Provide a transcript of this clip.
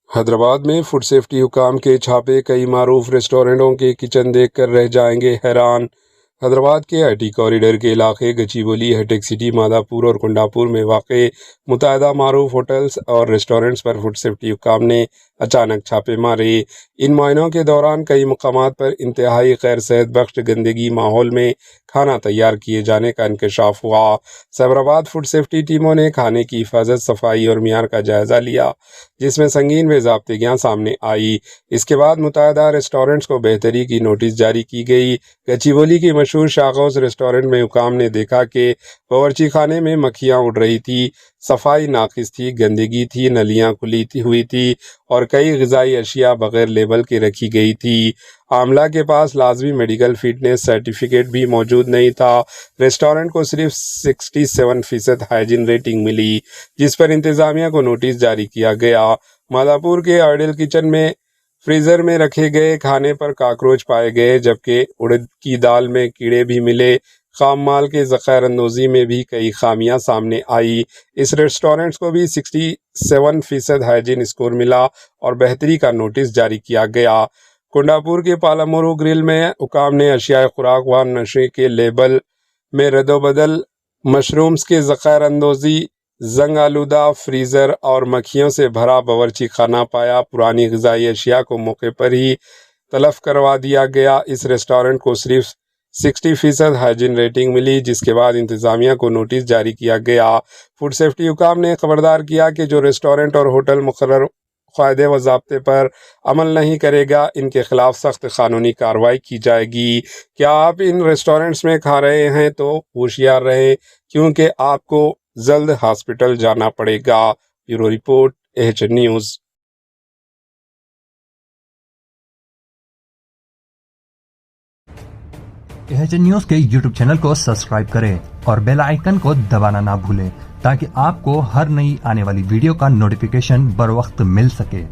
حیدرآباد میں food safety حکام کے چھاپے، کئی معروف ریسٹورینٹوں کے کچن دیکھ کر رہ جائیں گے حیران۔ حیدرآباد کے آئی ٹی کوریڈور کے علاقے گچیبولی، ہائی ٹیک سٹی، مادھاپور اور کنڈاپور میں واقع متعدد معروف ہوٹلز اور ریسٹورینٹس پر فوڈ سیفٹی حکام نے اچانک چھاپے مارے۔ ان معائنوں کے دوران کئی مقامات پر انتہائی غیر صحت بخش گندگی ماحول میں کھانا تیار کیے جانے کا انکشاف ہوا۔ سیبرآباد فوڈ سیفٹی ٹیموں نے کھانے کی حفاظت، صفائی اور معیار کا جائزہ لیا، جس میں سنگین بے ضابطگیاں سامنے آئی۔ اس کے بعد متعدد ریسٹورینٹس کو بہتری کی نوٹس جاری کی گئی۔ گچیبولی کی مشہور شاغ ہاؤس ریسٹورینٹ میں حکام نے دیکھا کہ باورچی خانے میں مکھیاں اڑ رہی تھی، صفائی ناقص تھی، گندگی تھی، نلیاں کھلی ہوئی تھی اور کئی غذائی اشیاء بغیر لیبل کے رکھی گئی تھی۔ عاملہ کے پاس لازمی میڈیکل فٹنس سرٹیفکیٹ بھی موجود نہیں تھا۔ ریسٹورینٹ کو صرف 67% ہائیجین ریٹنگ ملی، جس پر انتظامیہ کو نوٹس جاری کیا گیا۔ مادھاپور کے آئیڈل کچن میں فریزر میں رکھے گئے کھانے پر کاکروچ پائے گئے، جبکہ اڑد کی دال میں کیڑے بھی ملے۔ خام مال کے ذخائر اندوزی میں بھی کئی خامیاں سامنے آئی۔ اس ریسٹورینٹ کو بھی 67% ہائیجین اسکور ملا اور بہتری کا نوٹس جاری کیا گیا۔ کنڈاپور کے پالامورو گرل میں حکام نے اشیاء خوراک و نشے کے لیبل میں رد و بدل، مشرومز کے ذخائر اندوزی، زنگ آلودہ فریزر اور مکھیوں سے بھرا باورچی خانہ پایا۔ پرانی غذائی اشیاء کو موقع پر ہی تلف کروا دیا گیا۔ اس ریسٹورینٹ کو صرف 60% ہائیجین ریٹنگ ملی، جس کے بعد انتظامیہ کو نوٹس جاری کیا گیا۔ فوڈ سیفٹی حکام نے خبردار کیا کہ جو ریسٹورینٹ اور ہوٹل مقررہ قاعدے و ضابطے پر عمل نہیں کرے گا، ان کے خلاف سخت قانونی کارروائی کی جائے گی۔ کیا آپ ان ریسٹورینٹس میں کھا رہے ہیں تو ہوشیار رہیں، کیونکہ آپ کو جلد ہاسپٹل جانا پڑے گا۔ بیورو رپورٹ، AHN نیوز۔ AHN نیوز کے یوٹیوب چینل کو سبسکرائب کریں اور بیل آئیکن کو دبانا نہ بھولیں تاکہ آپ کو ہر نئی آنے والی ویڈیو کا نوٹیفیکیشن بر وقت مل سکے۔